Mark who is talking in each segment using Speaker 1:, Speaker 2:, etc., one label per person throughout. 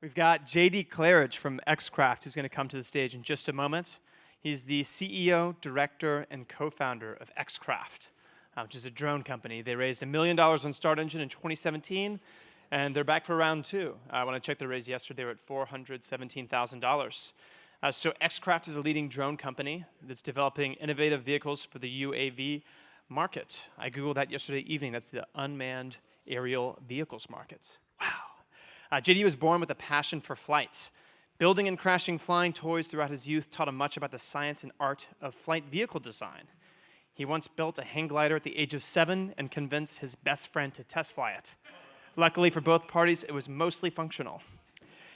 Speaker 1: We've got JD Claridge from xCraft who's going to come to the stage in just a moment. He's the CEO, director, and co-founder of xCraft, which is a drone company. They raised $1 million on StartEngine in 2017, and they're back for round two. When I checked the raise yesterday, they were at $417,000. So xCraft is a leading drone company that's developing innovative vehicles for the UAV market. I Googled that yesterday evening. That's the unmanned aerial vehicles market. Wow. JD was born with a passion for flight. Building and crashing flying toys throughout his youth taught him much about the science and art of flight vehicle design. He once built a hang glider at the age of 7 and convinced his best friend to test fly it. Luckily for both parties, it was mostly functional.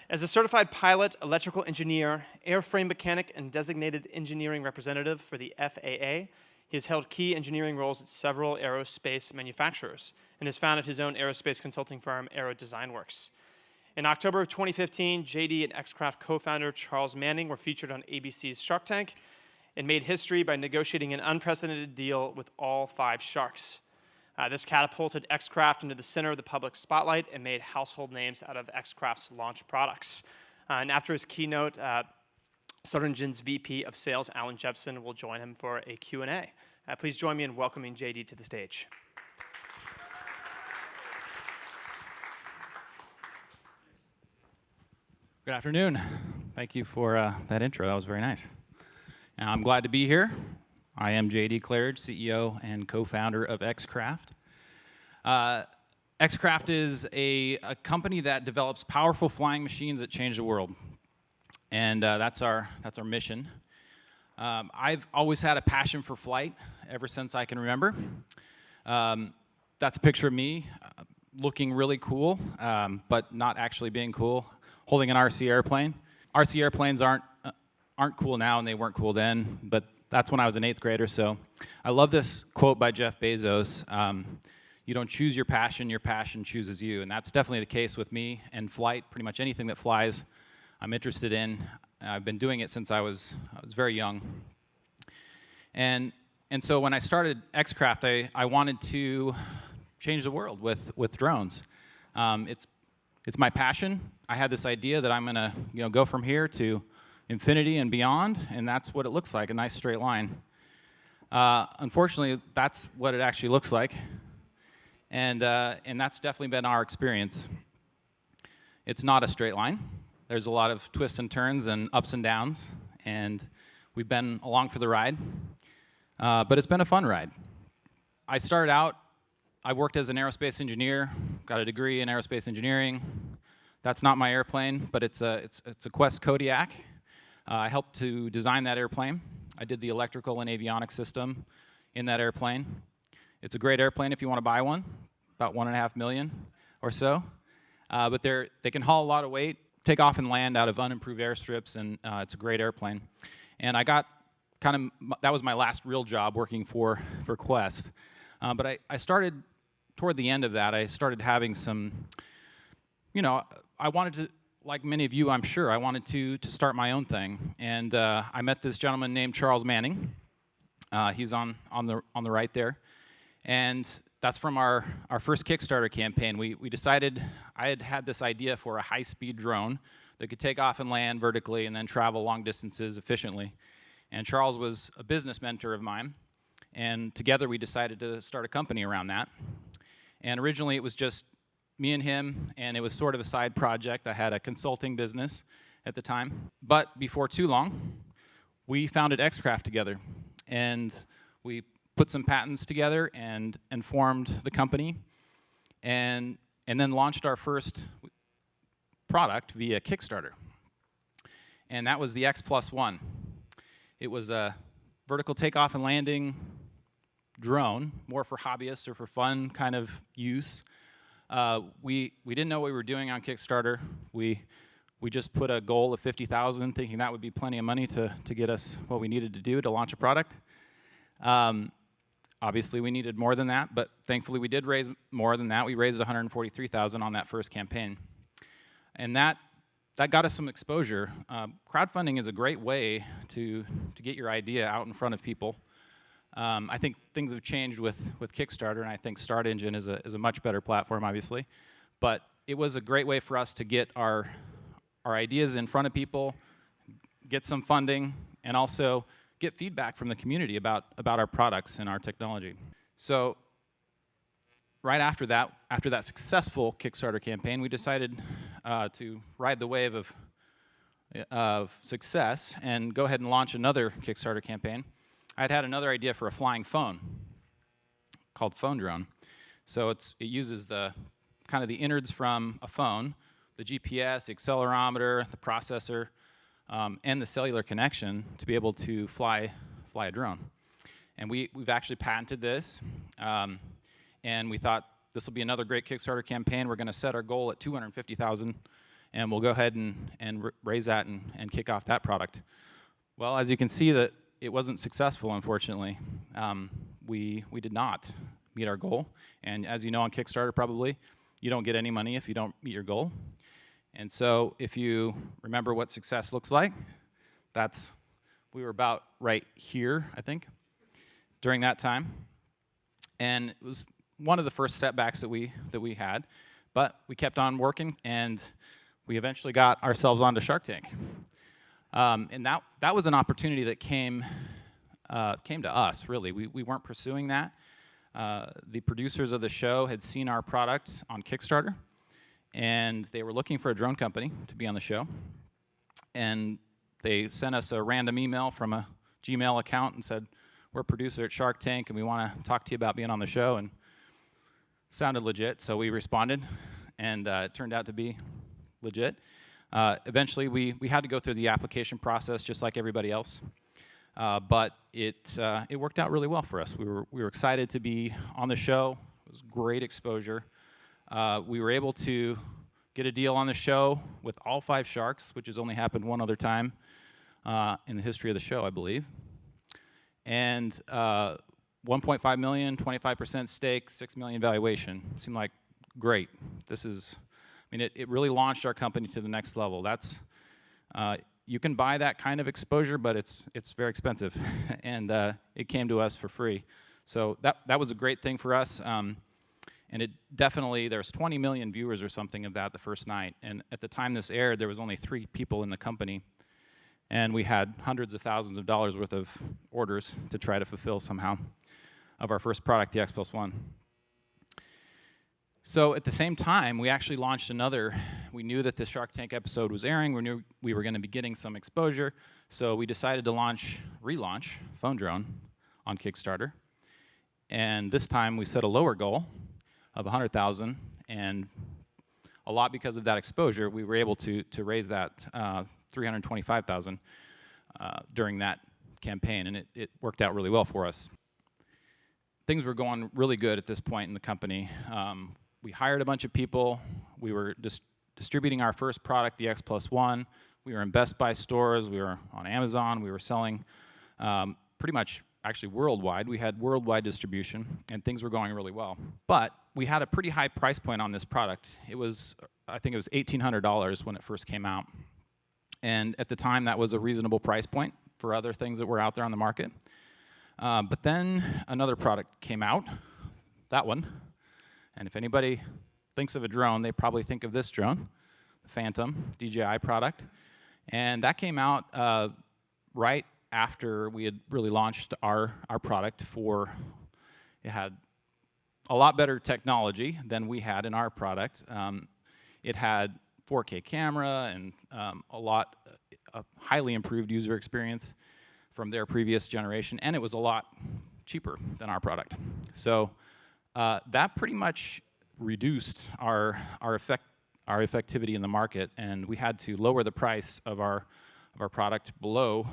Speaker 1: As a certified pilot, electrical engineer, airframe mechanic, and designated engineering representative for the FAA, he has held key engineering roles at several aerospace manufacturers and has founded his own aerospace consulting firm, Aero Design Works. In October of 2015, JD and xCraft co-founder Charles Manning were featured on ABC's Shark Tank and made history by negotiating an unprecedented deal with all 5 sharks. This catapulted xCraft into the center of the public spotlight and made household names out of xCraft's launch products. And after his keynote, StartEngine's VP of Sales, Alan Jepson, will join him for a Q&A. Please join me in welcoming JD to the stage.
Speaker 2: Good afternoon. Thank you for that intro. That was very nice. I'm glad to be here. I am JD Claridge, CEO and co-founder of xCraft. xCraft is a company that develops powerful flying machines that change the world. And that's our mission. I've always had a passion for flight ever since I can remember. That's a picture of me looking really cool, but not actually being cool, holding an RC airplane. RC airplanes aren't cool now, and they weren't cool then, but that's when I was an 8th grader. So I love this quote by Jeff Bezos. You don't choose your passion chooses you. And that's definitely the case with me and flight. Pretty much anything that flies, I'm interested in. I've been doing it since I was very young. And so when I started xCraft, I wanted to change the world with drones. It's my passion. I had this idea that I'm gonna go from here to infinity and beyond, and that's what it looks like, a nice straight line. Unfortunately, that's what it actually looks like, and that's definitely been our experience. It's not a straight line. There's a lot of twists and turns and ups and downs, and we've been along for the ride, but it's been a fun ride. I started out, I worked as an aerospace engineer, got a degree in aerospace engineering. That's not my airplane, but it's a Quest Kodiak. I helped to design that airplane. I did the electrical and avionics system in that airplane. It's a great airplane if you want to buy one, about $1.5 million or so. But they can haul a lot of weight, take off and land out of unimproved airstrips, and it's a great airplane. And I got that was my last real job working for Quest. But I started, toward the end of that, I started having some, I wanted to, like many of you, I'm sure, I wanted to start my own thing. And I met this gentleman named Charles Manning. He's on the right there. And that's from our first Kickstarter campaign. We decided, I had this idea for a high-speed drone that could take off and land vertically and then travel long distances efficiently. And Charles was a business mentor of mine. And together we decided to start a company around that. And originally it was just me and him, and it was sort of a side project. I had a consulting business at the time. But before too long, we founded xCraft together. And we put some patents together and formed the company, and then launched our first product via Kickstarter. And that was the X+1. It was a vertical takeoff and landing drone, more for hobbyists or for fun kind of use. We didn't know what we were doing on Kickstarter. We just put a goal of $50,000, thinking that would be plenty of money to get us what we needed to do to launch a product. Obviously, we needed more than that, but thankfully we did raise more than that. We raised $143,000 on that first campaign, and that got us some exposure. Crowdfunding is a great way to get your idea out in front of people. I think things have changed with Kickstarter, and I think StartEngine is a much better platform, obviously. But it was a great way for us to get our our ideas in front of people, get some funding, and also get feedback from the community about our products and our technology. So right after that successful Kickstarter campaign, we decided to ride the wave of success and go ahead and launch another Kickstarter campaign. I'd had another idea for a flying phone called Phone Drone. So it uses the kind of the innards from a phone, the GPS, the accelerometer, the processor, and the cellular connection to be able to fly a drone. And we've actually patented this, and we thought this will be another great Kickstarter campaign. We're going to set our goal at $250,000, and we'll go ahead and raise that and kick off that product. Well, as you can see, that it wasn't successful, unfortunately. We did not meet our goal, and as you know on Kickstarter probably, you don't get any money if you don't meet your goal. And so if you remember what success looks like, we were about right here, I think, during that time. And it was one of the first setbacks that we had, but we kept on working, and we eventually got ourselves onto Shark Tank. And that was an opportunity that came to us, really. We weren't pursuing that. The producers of the show had seen our product on Kickstarter, and they were looking for a drone company to be on the show. And they sent us a random email from a Gmail account and said, we're a producer at Shark Tank, and we want to talk to you about being on the show. And it sounded legit, so we responded, and it turned out to be legit. Eventually, we had to go through the application process just like everybody else. But it worked out really well for us. We were excited to be on the show. It was great exposure. We were able to get a deal on the show with all 5 sharks, which has only happened one other time in the history of the show, I believe. And 1.5 million, 25% stake, $6 million valuation. Seemed like great. It really launched our company to the next level. You can buy that kind of exposure, but it's very expensive, and it came to us for free. So that was a great thing for us, and it definitely, there's 20 million viewers or something of that the first night, and at the time this aired, there was only 3 people in the company, and we had hundreds of thousands of dollars worth of orders to try to fulfill somehow of our first product, the X+1. So at the same time, we actually launched another. We knew that the Shark Tank episode was airing. We knew we were going to be getting some exposure. So we decided to relaunch Phone Drone on Kickstarter. And this time we set a lower goal of $100,000. And a lot because of that exposure, we were able to raise that $325,000 during that campaign. And it worked out really well for us. Things were going really good at this point in the company. We hired a bunch of people. We were distributing our first product, the X+1. We were in Best Buy stores. We were on Amazon. We were selling pretty much actually worldwide. We had worldwide distribution, and things were going really well. But we had a pretty high price point on this product. I think it was $1,800 when it first came out. And at the time, that was a reasonable price point for other things that were out there on the market. But then another product came out, that one. And if anybody thinks of a drone, they probably think of this drone, the Phantom DJI product. And that came out right after we had really launched our product. It had a lot better technology than we had in our product. It had 4K camera and a highly improved user experience from their previous generation, and it was a lot cheaper than our product. So that pretty much reduced our effectivity in the market, and we had to lower the price of our product below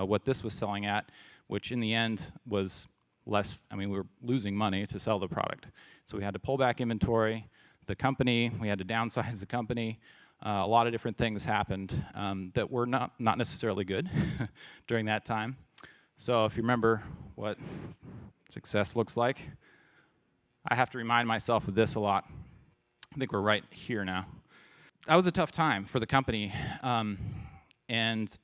Speaker 2: what this was selling at, which in the end was less. We were losing money to sell the product. So we had to pull back inventory. We had to downsize the company. A lot of different things happened that were not necessarily good during that time. So if you remember what success looks like, I have to remind myself of this a lot. I think we're right here now. That was a tough time for the company, and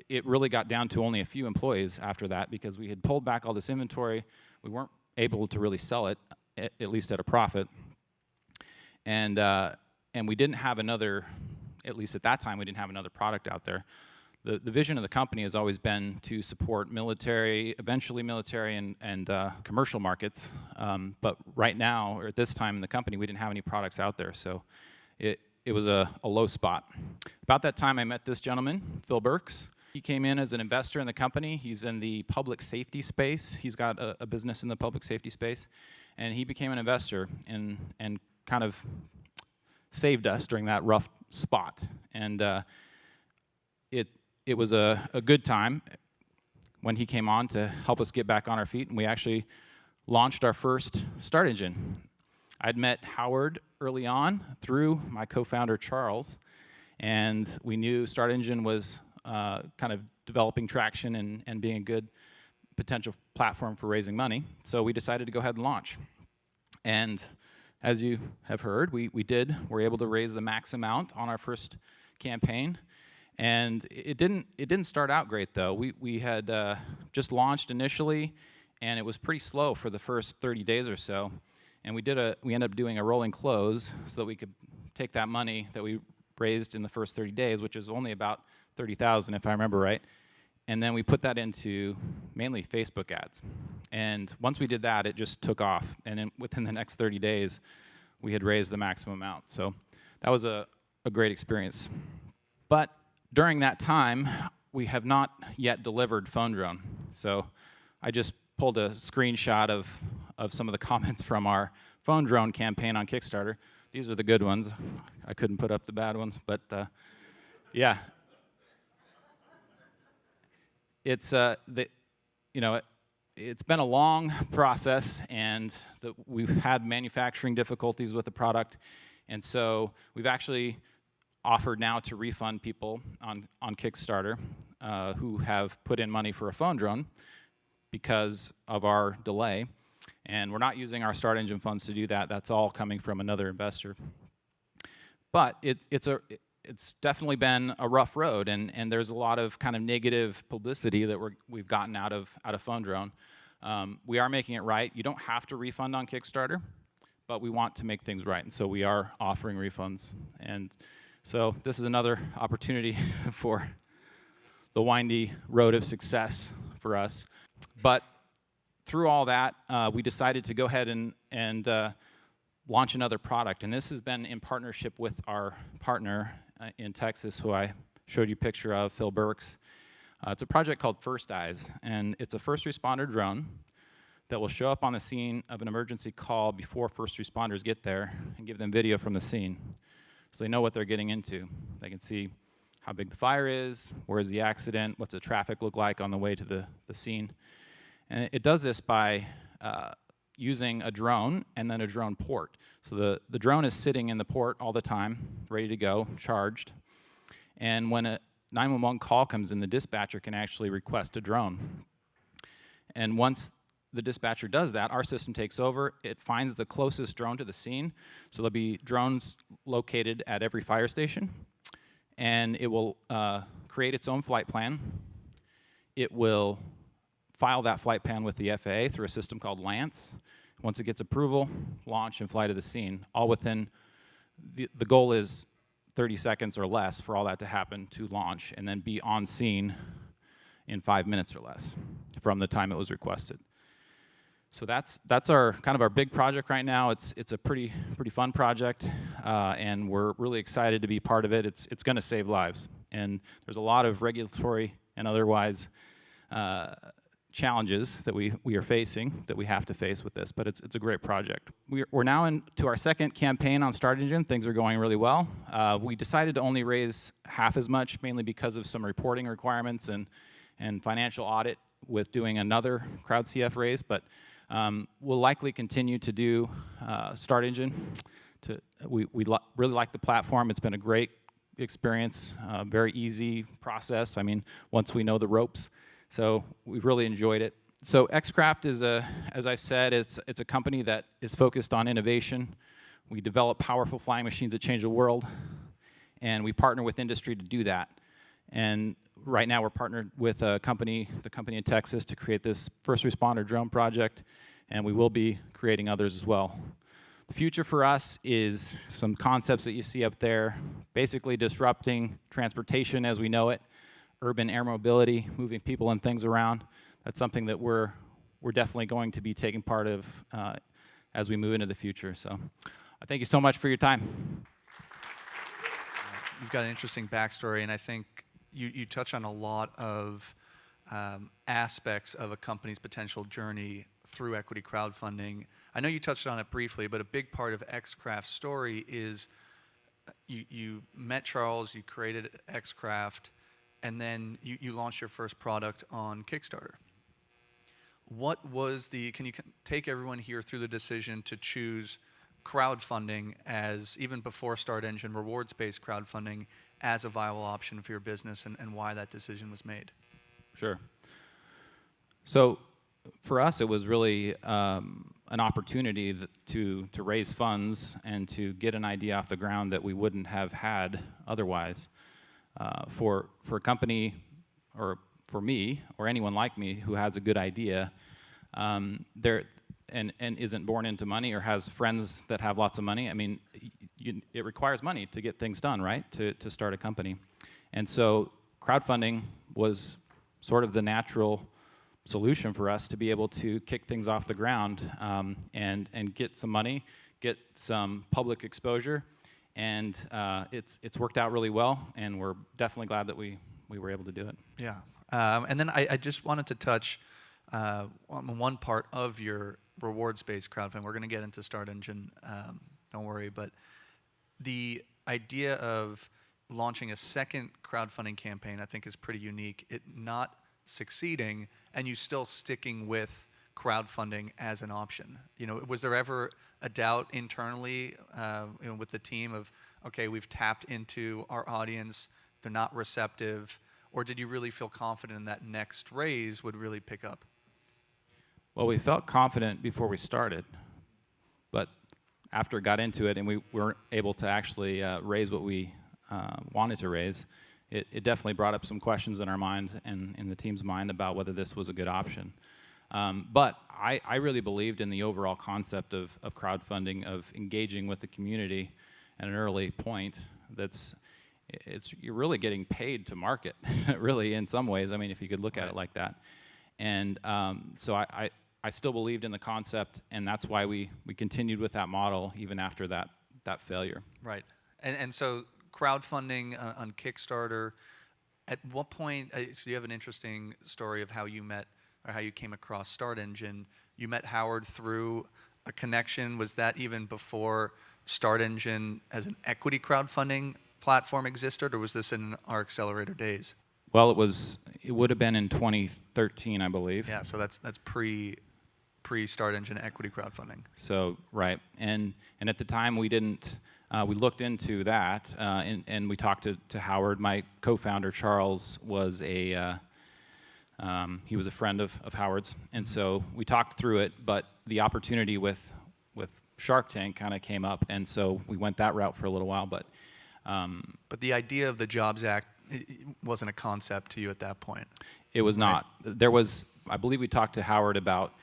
Speaker 2: it really got down to only a few employees after that because we had pulled back all this inventory. We weren't able to really sell it, at least at a profit. And we didn't have another at least at that time, we didn't have another product out there. The vision of the company has always been to support military, eventually military and commercial markets. But right now, or at this time in the company, we didn't have any products out there. So it was a low spot. About that time, I met this gentleman, Phil Burks. He came in as an investor in the company. He's in the public safety space. He's got a business in the public safety space. And he became an investor and kind of saved us during that rough spot. And it was a good time when he came on to help us get back on our feet, and we actually launched our first StartEngine. I'd met Howard early on through my co-founder Charles, and we knew StartEngine was kind of developing traction and being a good potential platform for raising money, so we decided to go ahead and launch. And as you have heard, we were able to raise the max amount on our first campaign. And it didn't start out great though. We had just launched initially, and it was pretty slow for the first 30 days or so. And we ended up doing a rolling close so that we could take that money that we raised in the first 30 days, which is only about 30,000 if I remember right. And then we put that into mainly Facebook ads. And once we did that, it just took off. And within the next 30 days, we had raised the maximum amount. So that was a great experience. But during that time, we have not yet delivered Phone Drone. So I just pulled a screenshot of some of the comments from our Phone Drone campaign on Kickstarter. These are the good ones. I couldn't put up the bad ones, but yeah. It's it's been a long process, and we've had manufacturing difficulties with the product, and so we've actually offered now to refund people on Kickstarter who have put in money for a phone drone because of our delay. And we're not using our StartEngine funds to do that. That's all coming from another investor. But it's definitely been a rough road, and there's a lot of kind of negative publicity that we've gotten out of Phone Drone. We are making it right. You don't have to refund on Kickstarter, but we want to make things right, and so we are offering refunds. And so this is another opportunity for the windy road of success for us. But through all that, we decided to go ahead and launch another product. And this has been in partnership with our partner in Texas, who I showed you a picture of, Phil Burks. It's a project called First Eyes, and it's a first responder drone that will show up on the scene of an emergency call before first responders get there and give them video from the scene, so they know what they're getting into. They can see how big the fire is, where is the accident, what's the traffic look like on the way to the scene. And it does this by using a drone and then a drone port. So the drone is sitting in the port all the time, ready to go, charged. And when a 911 call comes in, the dispatcher can actually request a drone. And once the dispatcher does that, our system takes over. It finds the closest drone to the scene. So there'll be drones located at every fire station. And it will create its own flight plan. It will file that flight plan with the FAA through a system called Lance. Once it gets approval, launch and fly to the scene. All within, the goal is 30 seconds or less for all that to happen to launch, and then be on scene in 5 minutes or less from the time it was requested. So that's our kind of our big project right now. It's a pretty fun project, and we're really excited to be part of it. It's going to save lives, and there's a lot of regulatory and otherwise challenges that we are facing, that we have to face with this, but it's a great project. We're now into our second campaign on StartEngine. Things are going really well. We decided to only raise half as much, mainly because of some reporting requirements and financial audit with doing another CrowdCF raise, but we'll likely continue to do StartEngine. We really like the platform. It's been a great experience, very easy process. I mean, once we know the ropes. So we've really enjoyed it. So xCraft is as I've said, it's a company that is focused on innovation. We develop powerful flying machines that change the world, and we partner with industry to do that. And right now we're partnered with the company in Texas to create this first responder drone project, and we will be creating others as well. the future for us is some concepts that you see up there, basically disrupting transportation as we know it, urban air mobility, moving people and things around. That's something that we're definitely going to be taking part of as we move into the future. So I thank you so much for your time.
Speaker 3: You've got an interesting backstory, and I think you touch on a lot of aspects of a company's potential journey through equity crowdfunding. I know you touched on it briefly, but a big part of xCraft's story is you met Charles, you created xCraft, and then you launched your first product on Kickstarter. What was can you take everyone here through the decision to choose crowdfunding as, even before StartEngine, rewards-based crowdfunding as a viable option for your business, and why that decision was made?
Speaker 2: Sure. So for us, it was really an opportunity to raise funds and to get an idea off the ground that we wouldn't have had otherwise. For a company, or for me, or anyone like me who has a good idea, and isn't born into money or has friends that have lots of money, I mean, it requires money to get things done, right? To start a company. And so crowdfunding was sort of the natural solution for us to be able to kick things off the ground and get some money, get some public exposure, and it's worked out really well, and we're definitely glad that we were able to do it.
Speaker 3: Yeah, and then I just wanted to touch on one part of your rewards-based crowdfunding. We're going to get into StartEngine, don't worry, but the idea of launching a second crowdfunding campaign I think is pretty unique. It not succeeding and you still sticking with crowdfunding as an option. Was there ever a doubt internally with the team of, okay, we've tapped into our audience, they're not receptive, or did you really feel confident that next raise would really pick up?
Speaker 2: Well, we felt confident before we started, but after it got into it and we weren't able to actually raise what we wanted to raise, it definitely brought up some questions in our mind and in the team's mind about whether this was a good option. But I really believed in the overall concept of crowdfunding, of engaging with the community at an early point. You're really getting paid to market, really, in some ways. I mean, if you could look at it like that. And so I still believed in the concept, and that's why we continued with that model even after that failure.
Speaker 3: Right. And so crowdfunding on Kickstarter, at what point, so you have an interesting story of how you met, or how you came across StartEngine. You met Howard through a connection. Was that even before StartEngine as an equity crowdfunding platform existed, or was this in our accelerator days?
Speaker 2: Well, it would have been in 2013, I believe.
Speaker 3: Yeah, so that's pre StartEngine equity crowdfunding.
Speaker 2: So right, and at the time we didn't. We looked into that, and we talked to Howard. My co-founder Charles was he was a friend of Howard's, and so we talked through it. But the opportunity with Shark Tank kind of came up, and so we went that route for a little while. But
Speaker 3: the idea of the Jobs Act wasn't a concept to you at that point.
Speaker 2: It was not. There was, I believe, we talked to Howard about,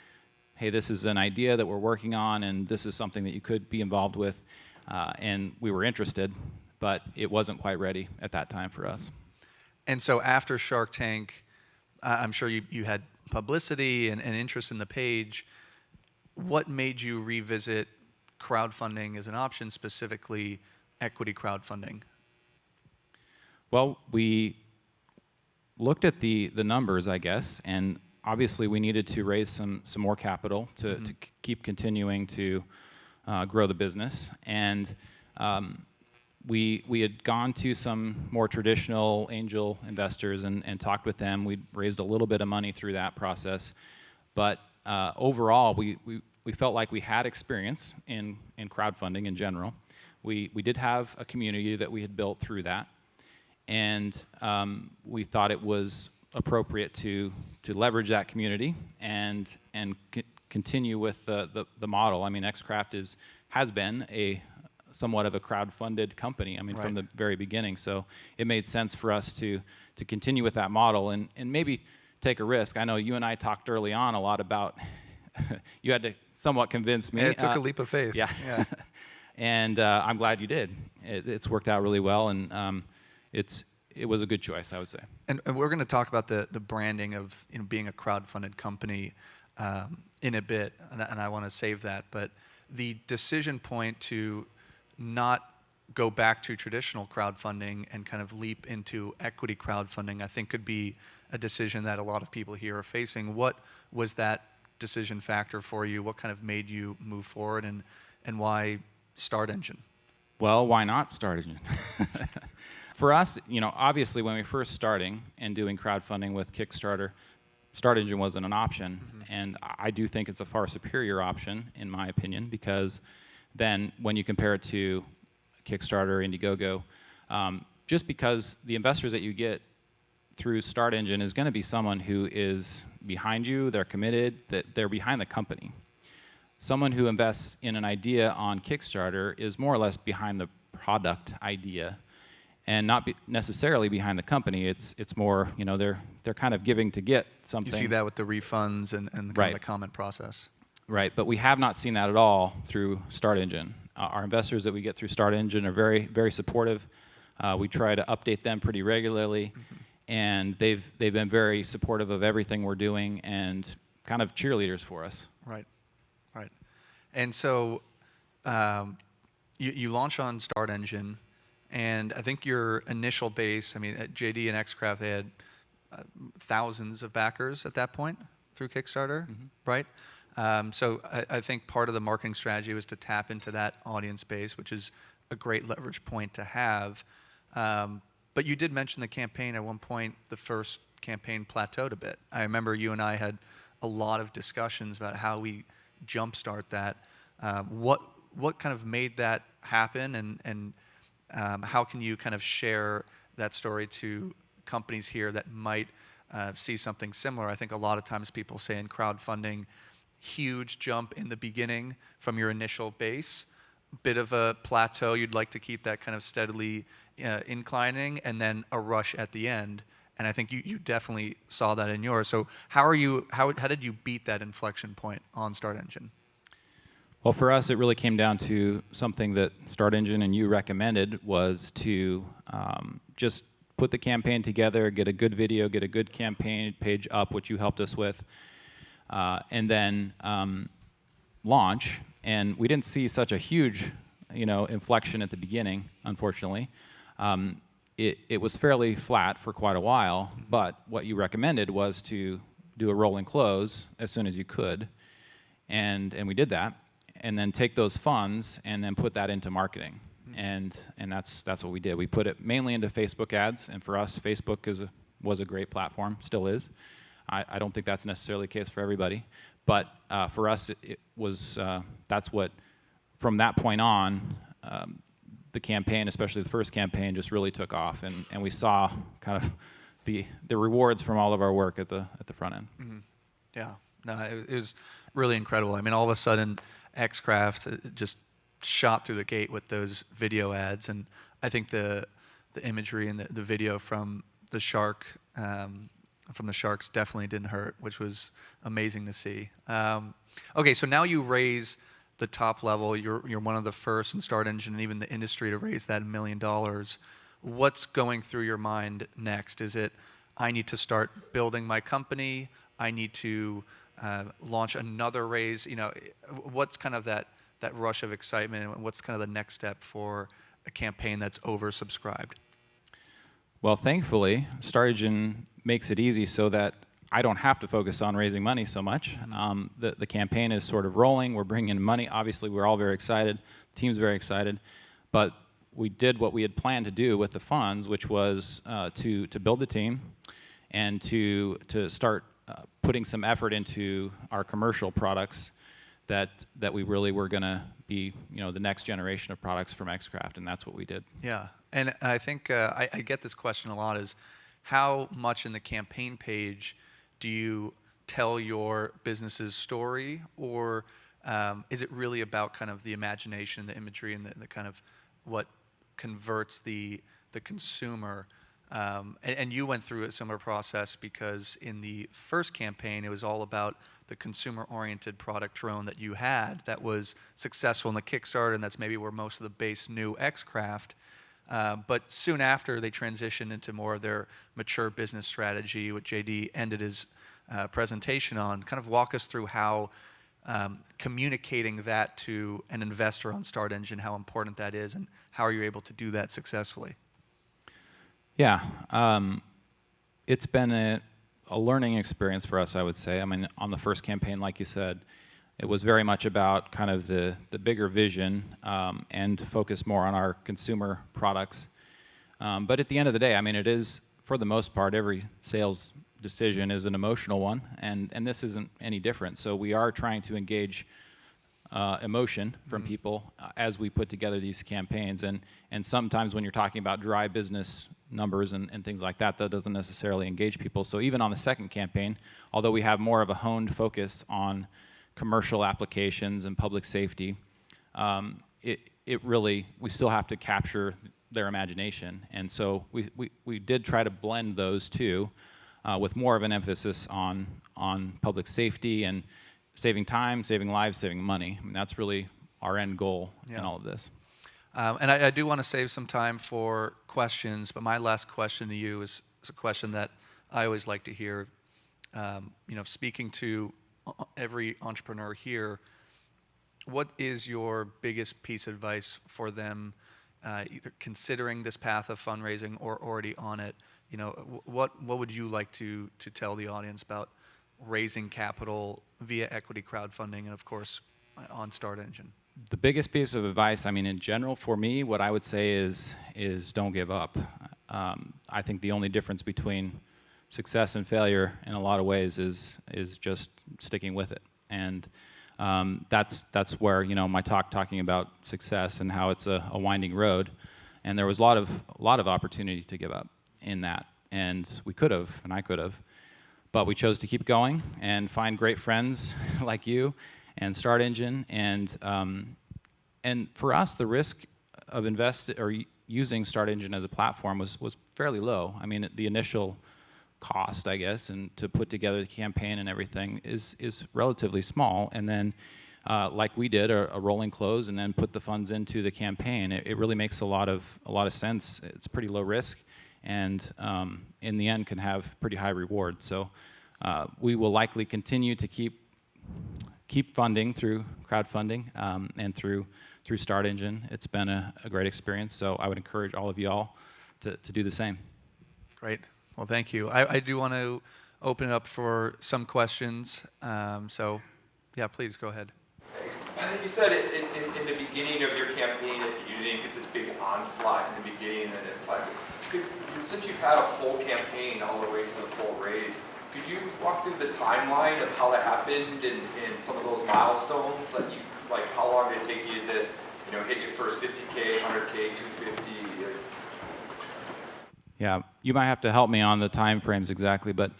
Speaker 2: hey, this is an idea that we're working on, and this is something that you could be involved with. And we were interested, but it wasn't quite ready at that time for us.
Speaker 3: And so after Shark Tank, I'm sure you had publicity and interest in the page. What made you revisit crowdfunding as an option, specifically equity crowdfunding?
Speaker 2: Well, we looked at the numbers, I guess, and obviously we needed to raise some more capital to keep continuing to grow the business, and we had gone to some more traditional angel investors and talked with them. We'd raised a little bit of money through that process, but overall we felt like we had experience in crowdfunding in general. We did have a community that we had built through that, and we thought it was appropriate to leverage that community and continue with the model. I mean, xCraft has been somewhat of a crowd-funded company. I mean, from the very beginning. So it made sense for us to continue with that model and maybe take a risk. I know you and I talked early on a lot about you had to somewhat convinced me.
Speaker 3: And it took a leap of faith.
Speaker 2: Yeah.
Speaker 3: Yeah.
Speaker 2: And I'm glad you did. It's worked out really well, and it was a good choice, I would say.
Speaker 3: And we're going to talk about the branding of being a crowdfunded company in a bit, and I want to save that. But the decision point to not go back to traditional crowdfunding and kind of leap into equity crowdfunding, I think could be a decision that a lot of people here are facing. What was that decision factor for you? What kind of made you move forward, and why StartEngine?
Speaker 2: Well, why not StartEngine? For us, obviously when we were first starting and doing crowdfunding with Kickstarter, StartEngine wasn't an option, and I do think it's a far superior option, in my opinion, because then when you compare it to Kickstarter, Indiegogo, just because the investors that you get through StartEngine is going to be someone who is behind you, they're committed, that they're behind the company. Someone who invests in an idea on Kickstarter is more or less behind the product idea, and not necessarily behind the company. It's more, they're kind of giving to get something.
Speaker 3: You see that with the refunds and kind of the comment process.
Speaker 2: Right, but we have not seen that at all through StartEngine. Our investors that we get through StartEngine are very, very supportive. We try to update them pretty regularly, and they've been very supportive of everything we're doing and kind of cheerleaders for us.
Speaker 3: Right. And so you launch on StartEngine, and I think your initial base, at JD and xCraft, they had thousands of backers at that point through Kickstarter, right? So I think part of the marketing strategy was to tap into that audience base, which is a great leverage point to have. But you did mention the campaign at one point. The first campaign plateaued a bit. I remember you and I had a lot of discussions about how we jumpstart that. What kind of made that happen, and how can you kind of share that story to companies here that might see something similar? I think a lot of times people say in crowdfunding, huge jump in the beginning from your initial base, bit of a plateau. You'd like to keep that kind of steadily inclining, and then a rush at the end. And I think you definitely saw that in yours. So how did you beat that inflection point on StartEngine?
Speaker 2: Well, for us, it really came down to something that StartEngine and you recommended, was to just put the campaign together, get a good video, get a good campaign page up, which you helped us with, and then launch. And we didn't see such a huge, inflection at the beginning, unfortunately. It was fairly flat for quite a while, but what you recommended was to do a rolling close as soon as you could, and we did that, and then take those funds and then put that into marketing, and that's what we did. We put it mainly into Facebook ads, and for us, Facebook was a great platform, still is. I don't think that's necessarily the case for everybody, but for us, it was that's what, from that point on, the campaign, especially the first campaign, just really took off, and we saw kind of the rewards from all of our work at the front end.
Speaker 3: Yeah, no, it was really incredible. All of a sudden, xCraft just shot through the gate with those video ads, and I think the imagery and the video from the sharks definitely didn't hurt, which was amazing to see. Okay, so now you raise the top level. You're one of the first in StartEngine and even the industry to raise that $1 million. What's going through your mind next? Is it, I need to start building my company, I need to launch another raise? What's kind of that rush of excitement, and what's kind of the next step for a campaign that's oversubscribed?
Speaker 2: Well, thankfully, StartEngine makes it easy so that I don't have to focus on raising money so much. The campaign is sort of rolling. We're bringing in money. Obviously, we're all very excited. The team's very excited. But we did what we had planned to do with the funds, which was to build the team and to start putting some effort into our commercial products that we really were going to be, the next generation of products from xCraft, and that's what we did. Yeah,
Speaker 3: and I think I get this question a lot, is how much in the campaign page do you tell your business's story, or is it really about kind of the imagination, the imagery, and the kind of what converts the consumer And you went through a similar process because in the first campaign, it was all about the consumer-oriented product drone that you had that was successful in the Kickstarter, and that's maybe where most of the base knew xCraft. But soon after, they transitioned into more of their mature business strategy, what JD ended his presentation on. Kind of walk us through how communicating that to an investor on StartEngine, how important that is, and how are you able to do that successfully?
Speaker 2: Yeah, it's been a learning experience for us, I would say. I mean, on the first campaign, like you said, it was very much about kind of the bigger vision and focus more on our consumer products. But at the end of the day, I mean, it is, for the most part, every sales decision is an emotional one, and this isn't any different. So we are trying to engage emotion from people as we put together these campaigns. And sometimes when you're talking about dry business numbers and things like that, that doesn't necessarily engage people. So even on the second campaign, although we have more of a honed focus on commercial applications and public safety, it really, we still have to capture their imagination. And so we did try to blend those two with more of an emphasis on public safety and saving time, saving lives, saving money. I mean, that's really our end goal in all of this.
Speaker 3: And I do want to save some time for questions, but my last question to you is a question that I always like to hear. Speaking to every entrepreneur here, what is your biggest piece of advice for them, either considering this path of fundraising or already on it? What would you like to tell the audience about raising capital via equity crowdfunding and, of course, on StartEngine?
Speaker 2: The biggest piece of advice, I mean, in general, for me, what I would say is don't give up. I think the only difference between success and failure, in a lot of ways, is just sticking with it. And that's where my talking about success and how it's a winding road. And there was a lot of opportunity to give up in that, and we could have, and I could have, but we chose to keep going and find great friends like you and StartEngine, and for us, the risk of using StartEngine as a platform was fairly low. I mean, the initial cost, I guess, and to put together the campaign and everything is relatively small. And then, like we did, a rolling close, and then put the funds into the campaign. It really makes a lot of sense. It's pretty low risk, and in the end, can have pretty high reward. So we will likely continue to keep funding through crowdfunding and through StartEngine. It's been a great experience, so I would encourage all of y'all to do the same.
Speaker 3: Great. Well, thank you. I do want to open it up for some questions. So, yeah, please go ahead.
Speaker 4: I think you said in the beginning of your campaign that you didn't get this big onslaught in the beginning, and it's like, since you've had a full campaign all the way to the full raise, could you walk through the timeline of how that happened and some of those milestones? Like how long did it take you to hit your first 50K, 100K, 250?
Speaker 2: Yeah, you might have to help me on the time frames exactly, but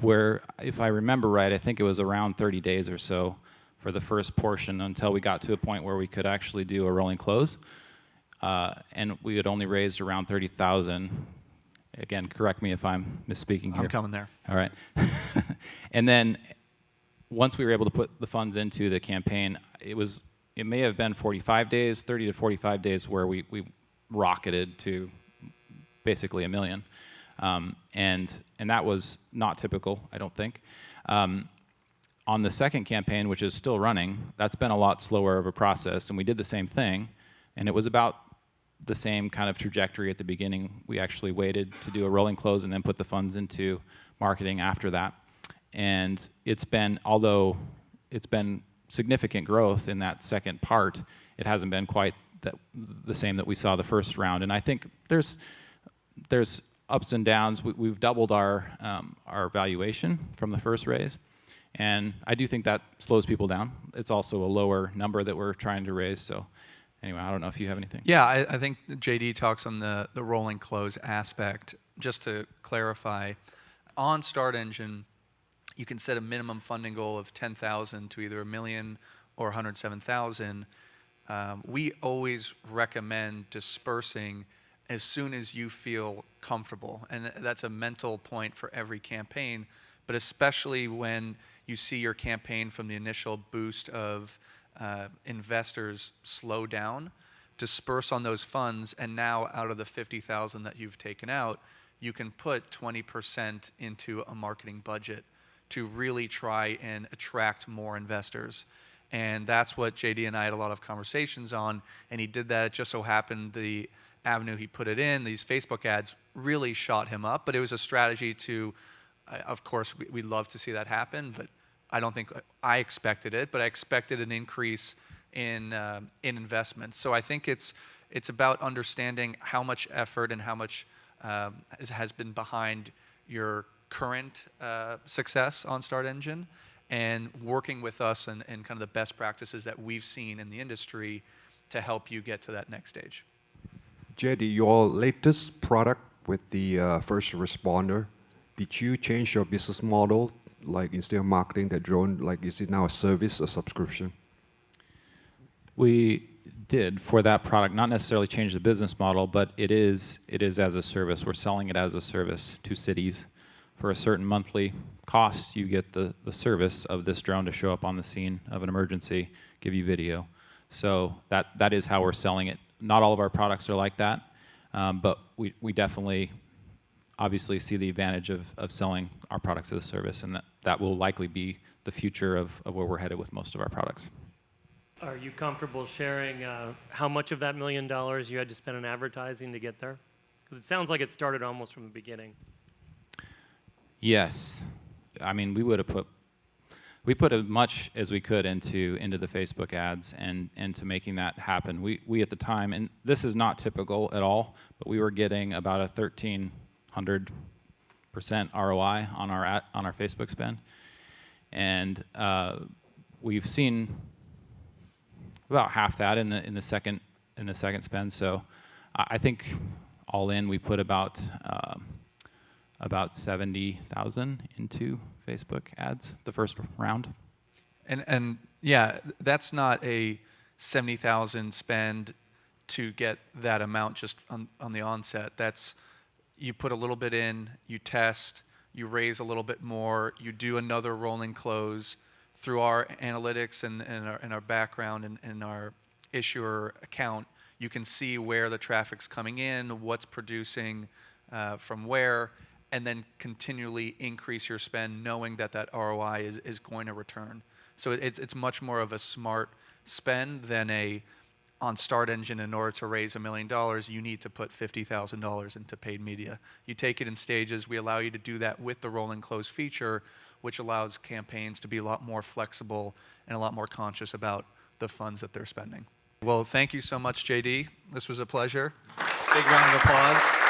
Speaker 2: where, if I remember right, I think it was around 30 days or so for the first portion until we got to a point where we could actually do a rolling close, and we had only raised around 30,000. Again, correct me if I'm misspeaking here.
Speaker 3: I'm coming there.
Speaker 2: All right. And then once we were able to put the funds into the campaign, it may have been 45 days, 30 to 45 days, where we rocketed to basically $1 million. And that was not typical, I don't think. On the second campaign, which is still running, that's been a lot slower of a process, and we did the same thing, and it was about the same kind of trajectory at the beginning. We actually waited to do a rolling close and then put the funds into marketing after that. And although it's been significant growth in that second part, it hasn't been quite the same that we saw the first round. And I think there's ups and downs. We've doubled our valuation from the first raise, and I do think that slows people down. It's also a lower number that we're trying to raise. So anyway, I don't know if you have anything.
Speaker 3: Yeah, I think JD talks on the rolling close aspect. Just to clarify, on StartEngine, you can set a minimum funding goal of 10,000 to either $1 million or 107,000. We always recommend dispersing as soon as you feel comfortable. And that's a mental point for every campaign, but especially when you see your campaign from the initial boost of investors slow down, disperse on those funds, and now out of the 50,000 that you've taken out, you can put 20% into a marketing budget to really try and attract more investors. And that's what JD and I had a lot of conversations on, and he did that. It just so happened the avenue he put it in, these Facebook ads, really shot him up, but it was a strategy to, of course, we'd love to see that happen, but I don't think I expected it, but I expected an increase in investments. So I think it's about understanding how much effort and how much has been behind your current success on StartEngine, and working with us and kind of the best practices that we've seen in the industry to help you get to that next stage.
Speaker 5: JD, your latest product with the first responder, did you change your business model? Like instead of marketing that drone, like is it now a service, a subscription?
Speaker 2: We did for that product, not necessarily change the business model, but it is as a service. We're selling it as a service to cities. For a certain monthly cost, you get the service of this drone to show up on the scene of an emergency, give you video. So that is how we're selling it. Not all of our products are like that, but we definitely obviously see the advantage of selling our products as a service, and that will likely be the future of where we're headed with most of our products.
Speaker 6: Are you comfortable sharing how much of that $1 million you had to spend on advertising to get there? Because it sounds like it started almost from the beginning.
Speaker 2: Yes. I mean, we put as much as we could into the Facebook ads and to making that happen. We at the time, and this is not typical at all, but we were getting about a 1,300% ROI on our Facebook spend, and we've seen about half that in the second spend. So I think all in we put about 70,000 into Facebook ads the first round.
Speaker 3: And yeah, that's not a 70,000 spend to get that amount just on the onset. That's, you put a little bit in, you test, you raise a little bit more, you do another rolling close. Through our analytics and our background and our issuer account, you can see where the traffic's coming in, what's producing from where, and then continually increase your spend knowing that ROI is going to return. So it's much more of a smart spend than on StartEngine. In order to raise $1 million, you need to put $50,000 into paid media. You take it in stages. We allow you to do that with the rolling close feature, which allows campaigns to be a lot more flexible and a lot more conscious about the funds that they're spending. Well, thank you so much, JD. This was a pleasure. Big round of applause.